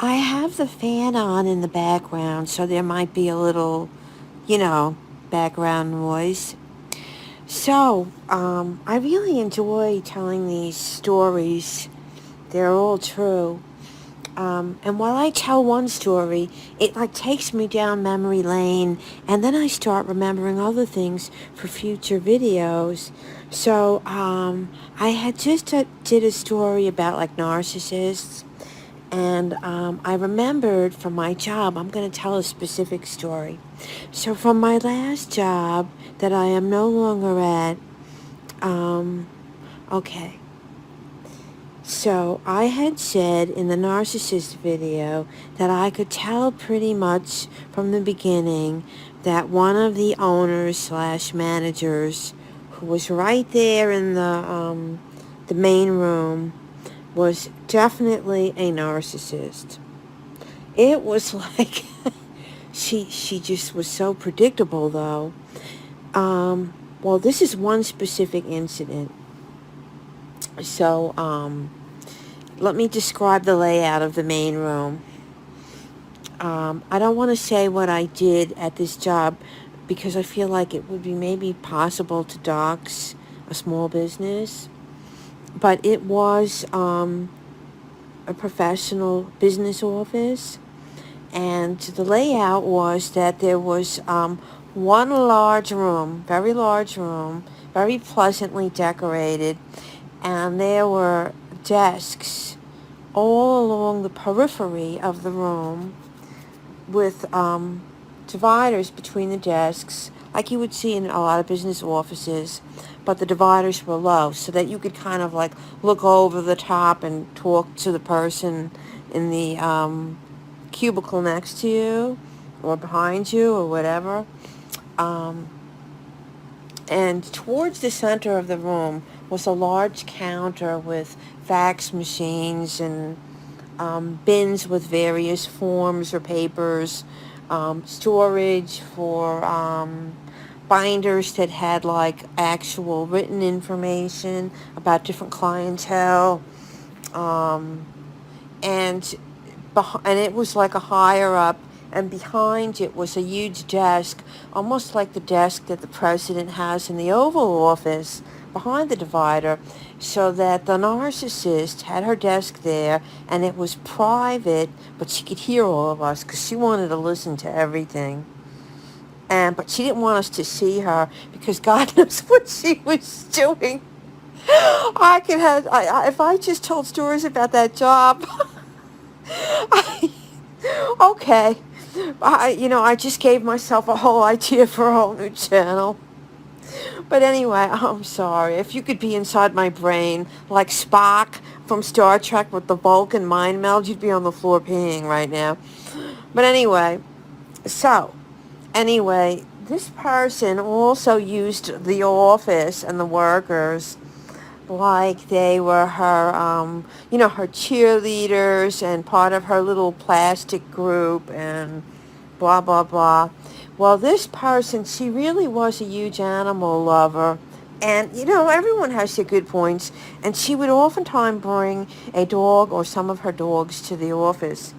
I have the fan on in the background, so there might be a little, you know, background noise. So, I really enjoy telling these stories. They're all true. And while I tell one story, it like takes me down memory lane, and then I start remembering other things for future videos. So, I had just did a story about like narcissists, and I remembered from my job, I'm going to tell a specific story. So from my last job that I am no longer at, um, okay. So I had said in the narcissist video that I could tell pretty much from the beginning that one of the owners slash managers who was right there in the main room was definitely a narcissist. It was like she just was so predictable though. Well, this is one specific incident. So, let me describe the layout of the main room. I don't want to say what I did at this job because I feel like it would be maybe possible to dox a small business. But it was a professional business office. And the layout was that there was one large room, very large room, very pleasantly decorated. And there were desks all along the periphery of the room with dividers between the desks, like you would see in a lot of business offices, but the dividers were low so that you could kind of like look over the top and talk to the person in the cubicle next to you or behind you or whatever. Um, and towards the center of the room was a large counter with fax machines and bins with various forms or papers, storage for binders that had like actual written information about different clientele, um, and and it was like a higher up, and behind it was a huge desk, almost like the desk that the president has in the Oval Office behind the divider, so that the narcissist had her desk there, and it was private, but she could hear all of us because she wanted to listen to everything. And but she didn't want us to see her because God knows what she was doing. I could have, if I just told stories about that job. I, okay. I just gave myself a whole idea for a whole new channel. But anyway, I'm sorry. If you could be inside my brain, like Spock from Star Trek with the Vulcan mind meld, you'd be on the floor peeing right now. But so, anyway, this person also used the office and the workers like they were her, her cheerleaders and part of her little plastic group and blah, blah, blah. Well, this person, she really was a huge animal lover. And, everyone has their good points. And she would oftentimes bring a dog or some of her dogs to the office.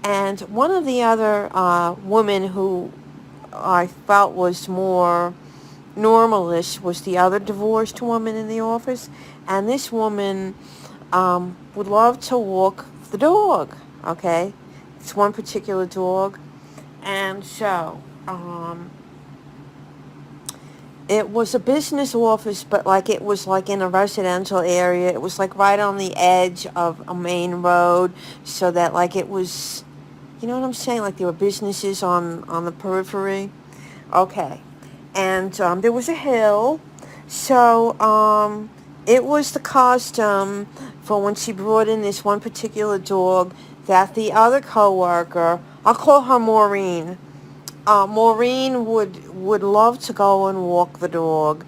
And one of the other women who I felt was more normalish was the other divorced woman in the office. And this woman would love to walk the dog, okay? It's one particular dog. And so, it was a business office, but like it was like in a residential area. It was like right on the edge of a main road, so that like it was, you know what I'm saying? Like there were businesses on the periphery. Okay. And there was a hill. So it was the custom for when she brought in this one particular dog that the other coworker, I'll call her Maureen. Maureen would love to go and walk the dog.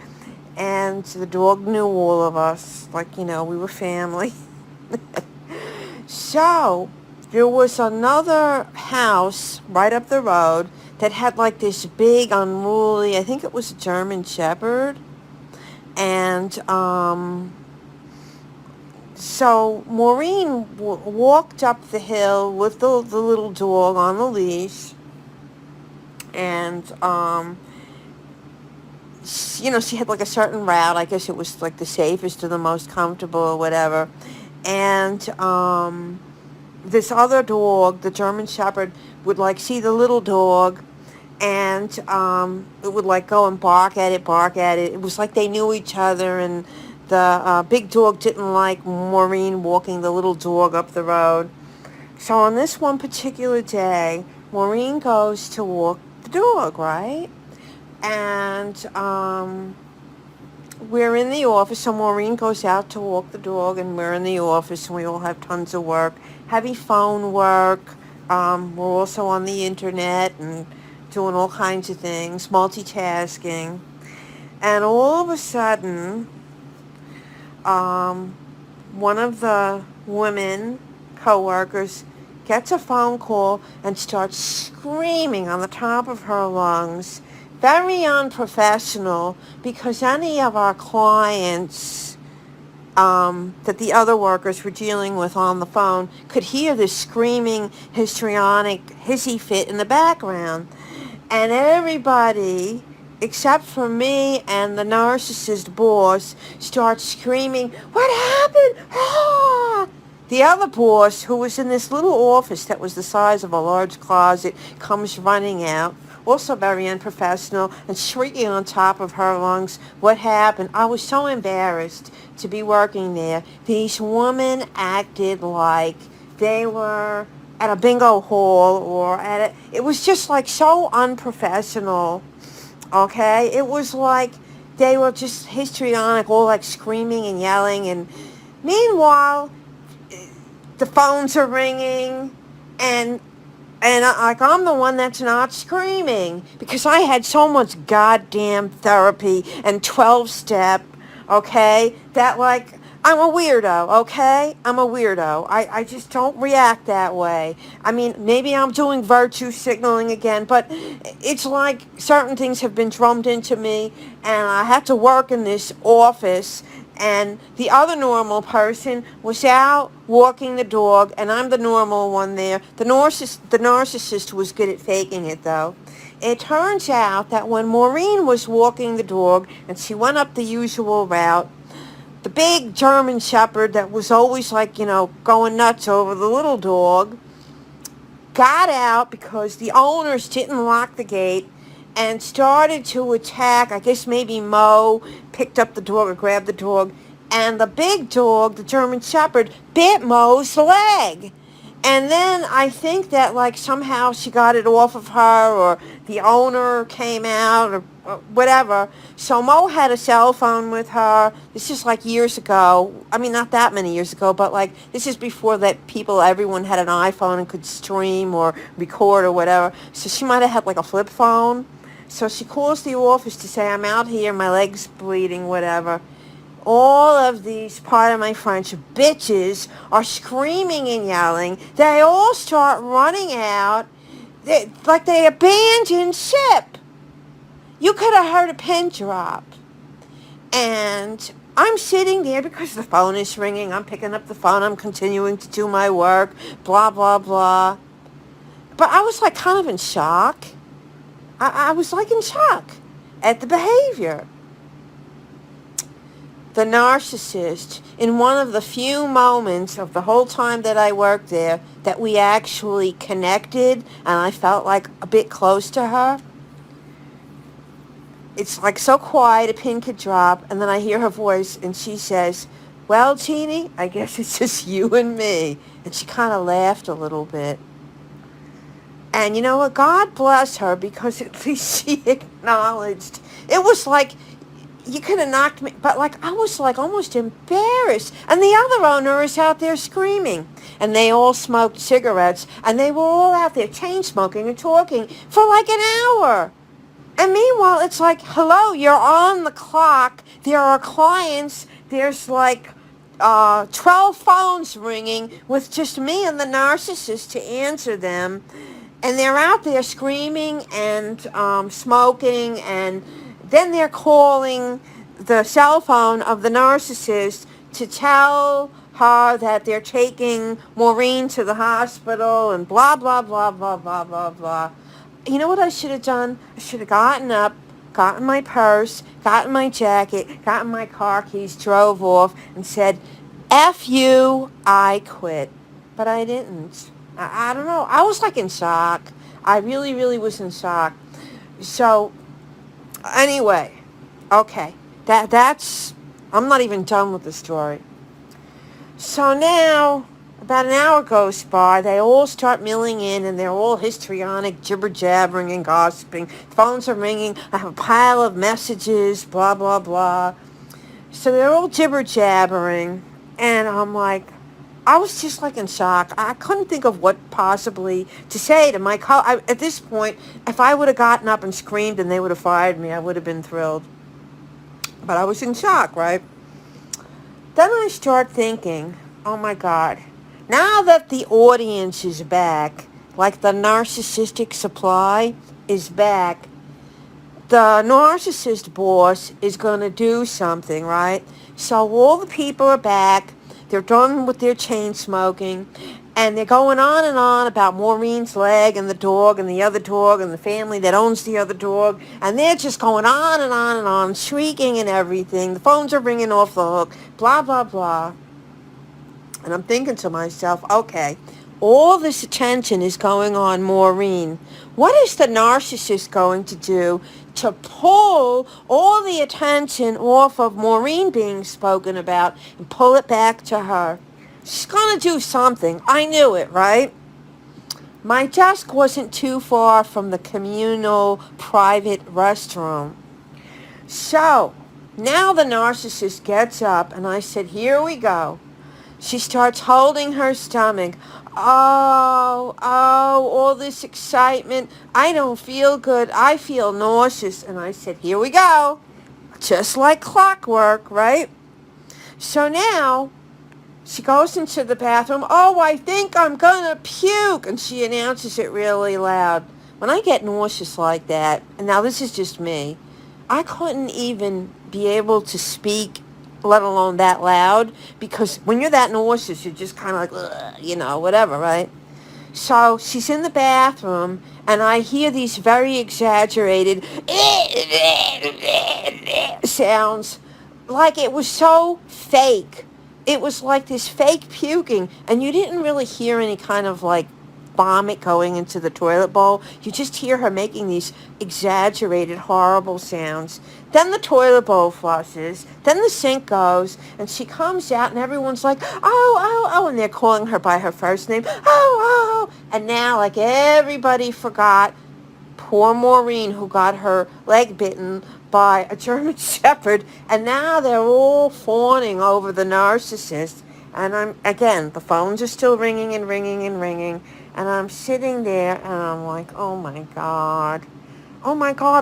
And the dog knew all of us. Like, we were family. So there was another house right up the road that had like this big unruly, I think it was a German Shepherd. And So Maureen walked up the hill with the little dog on the leash, and she had like a certain route. I guess it was like the safest or the most comfortable or whatever. And this other dog, the German Shepherd, would like see the little dog, and it would like go and bark at it, bark at it. It was like they knew each other, and the big dog didn't like Maureen walking the little dog up the road. So on this one particular day, Maureen goes to walk the dog, right? And we're in the office, so Maureen goes out to walk the dog, and we're in the office, and we all have tons of work, heavy phone work. We're also on the internet and doing all kinds of things, multitasking. And all of a sudden, one of the women co-workers gets a phone call and starts screaming on the top of her lungs. Very unprofessional, because any of our clients that the other workers were dealing with on the phone could hear this screaming, histrionic hissy fit in the background. And everybody, except for me and the narcissist boss, starts screaming, "What happened? Ah!" The other boss, who was in this little office that was the size of a large closet, comes running out, also very unprofessional, and shrieking on top of her lungs, "What happened?" I was so embarrassed to be working there. These women acted like they were at a bingo hall or it was just like so unprofessional, okay? It was like they were just histrionic, all like screaming and yelling, and meanwhile, the phones are ringing, and like I'm the one that's not screaming, because I had so much goddamn therapy and 12-step, okay, that like I'm a weirdo, okay? I'm a weirdo. I just don't react that way. I mean, maybe I'm doing virtue signaling again, but it's like certain things have been drummed into me, and I have to work in this office, and the other normal person was out walking the dog, and I'm the normal one there. The narcissist was good at faking it, though. It turns out that when Maureen was walking the dog, and she went up the usual route, the big German Shepherd that was always like, going nuts over the little dog, got out because the owners didn't lock the gate, and started to attack. I guess maybe Mo picked up the dog or grabbed the dog, and the big dog, the German Shepherd, bit Mo's leg. And then I think that like somehow she got it off of her, or the owner came out, or whatever. So Mo had a cell phone with her. This is like years ago. I mean, not that many years ago, but like this is before that everyone had an iPhone and could stream or record or whatever. So she might have had like a flip phone. So she calls the office to say, "I'm out here, my leg's bleeding, whatever." All of these, pardon my French, bitches are screaming and yelling. They all start running out like they abandoned ship. You could have heard a pin drop. And I'm sitting there because the phone is ringing. I'm picking up the phone. I'm continuing to do my work, blah, blah, blah. But I was like kind of in shock. I was like in shock at the behavior. The narcissist, in one of the few moments of the whole time that I worked there that we actually connected and I felt like a bit close to her, it's like so quiet, a pin could drop, and then I hear her voice and she says, "Well, Jeannie, I guess it's just you and me." And she kind of laughed a little bit. And you know what? God bless her, because at least she acknowledged. It was like, you could have knocked me, but like I was like almost embarrassed. And the other owner is out there screaming. And they all smoked cigarettes, and they were all out there chain smoking and talking for like an hour. And meanwhile, it's like, hello, you're on the clock. There are clients. There's like 12 phones ringing with just me and the narcissist to answer them. And they're out there screaming and smoking, and then they're calling the cell phone of the narcissist to tell her that they're taking Maureen to the hospital and blah, blah, blah, blah, blah, blah, blah. You know what I should have done? I should have gotten up, gotten my purse, gotten my jacket, gotten my car keys, drove off, and said, F you, I quit. But I didn't. I don't know. I was like in shock. I really, really was in shock. So, anyway, okay. That's, I'm not even done with the story. So now, about an hour goes by, they all start milling in, and they're all histrionic, jibber-jabbering and gossiping. Phones are ringing. I have a pile of messages, blah, blah, blah. So they're all jibber-jabbering, and I'm like, I was just like in shock. I couldn't think of what possibly to say to my at this point, if I would have gotten up and screamed and they would have fired me, I would have been thrilled. But I was in shock, right? Then I start thinking, oh my God, now that the audience is back, like the narcissistic supply is back, the narcissist boss is going to do something, right? So all the people are back. They're done with their chain smoking, and they're going on and on about Maureen's leg and the dog and the other dog and the family that owns the other dog, and they're just going on and on and on, shrieking and everything. The phones are ringing off the hook, blah, blah, blah. And I'm thinking to myself, okay, all this attention is going on Maureen. What is the narcissist going to do to pull all the attention off of Maureen being spoken about and pull it back to her? She's going to do something. I knew it, right? My desk wasn't too far from the communal private restroom. So now the narcissist gets up, and I said, here we go. She starts holding her stomach. Oh, all this excitement. I don't feel good. I feel nauseous. And I said, here we go. Just like clockwork, right? So now she goes into the bathroom. Oh, I think I'm going to puke. And she announces it really loud. When I get nauseous like that, and now this is just me, I couldn't even be able to speak, let alone that loud, because when you're that nauseous, you're just kind of like, whatever, right? So she's in the bathroom, and I hear these very exaggerated sounds, like it was so fake. It was like this fake puking, and you didn't really hear any kind of like vomit going into the toilet bowl. You just hear her making these exaggerated, horrible sounds. Then the toilet bowl flushes. Then the sink goes, and she comes out, and everyone's like, oh, and they're calling her by her first name. Oh. And now, like, everybody forgot poor Maureen, who got her leg bitten by a German Shepherd, and now they're all fawning over the narcissist. And the phones are still ringing and ringing and ringing. And I'm sitting there, and I'm like, oh my God,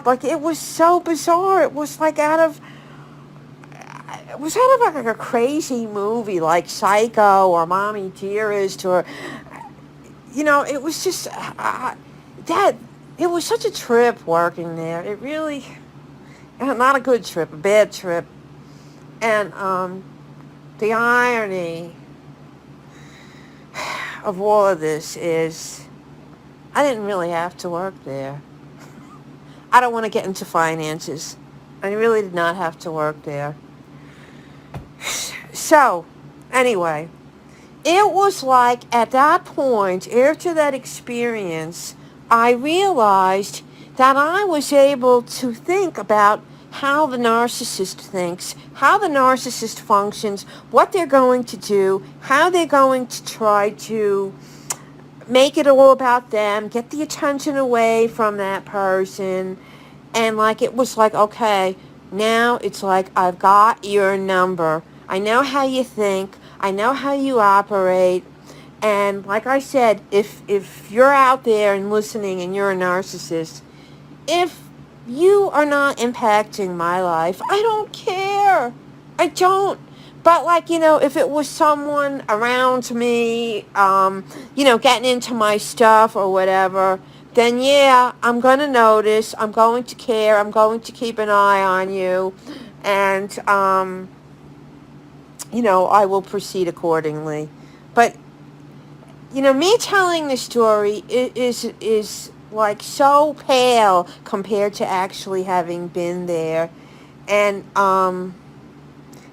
like it was so bizarre. It was like it was out of like a crazy movie, like Psycho or Mommy Dearest, or, it was just, it was such a trip working there. It really, not a good trip, a bad trip. And the irony of all of this is I didn't really have to work there. I don't want to get into finances. I really did not have to work there. So, anyway, it was like at that point, after that experience, I realized that I was able to think about how the narcissist thinks, how the narcissist functions, what they're going to do, how they're going to try to make it all about them, get the attention away from that person. And like it was like, okay, now it's like I've got your number. I know how you think. I know how you operate. And like I said, if you're out there and listening and you're a narcissist, if you are not impacting my life, I don't care. I don't. But like, if it was someone around me, getting into my stuff or whatever, then yeah, I'm going to notice. I'm going to care. I'm going to keep an eye on you. And, I will proceed accordingly. But, me telling the story is like so pale compared to actually having been there. And,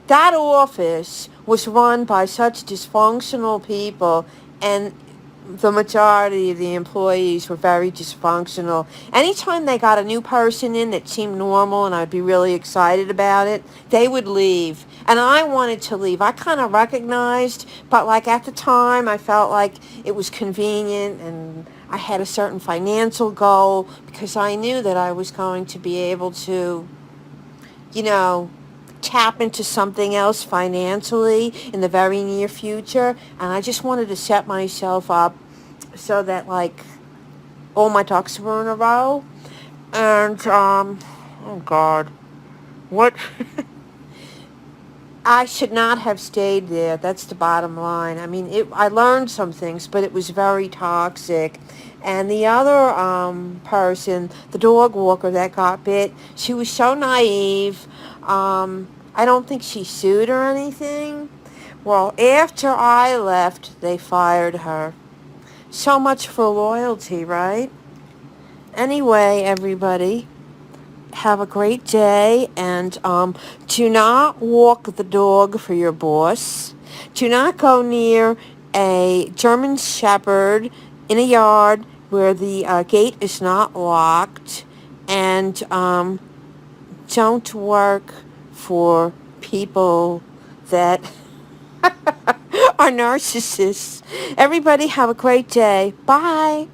that office was run by such dysfunctional people, and the majority of the employees were very dysfunctional. Anytime they got a new person in that seemed normal and I'd be really excited about it, they would leave. And I wanted to leave. I kind of recognized, but like at the time, I felt like it was convenient, and I had a certain financial goal because I knew that I was going to be able to, you know, tap into something else financially in the very near future. And I just wanted to set myself up so that, like, all my ducks were in a row. And, oh God, what? I should not have stayed there. That's the bottom line. I mean, I learned some things, but it was very toxic. And the other person, the dog walker that got bit, she was so naive. I don't think she sued or anything. Well, after I left, they fired her. So much for loyalty, right? Anyway, everybody, have a great day, and do not walk the dog for your boss. Do not go near a German Shepherd in a yard where the gate is not locked, and don't work for people that are narcissists. Everybody have a great day. Bye.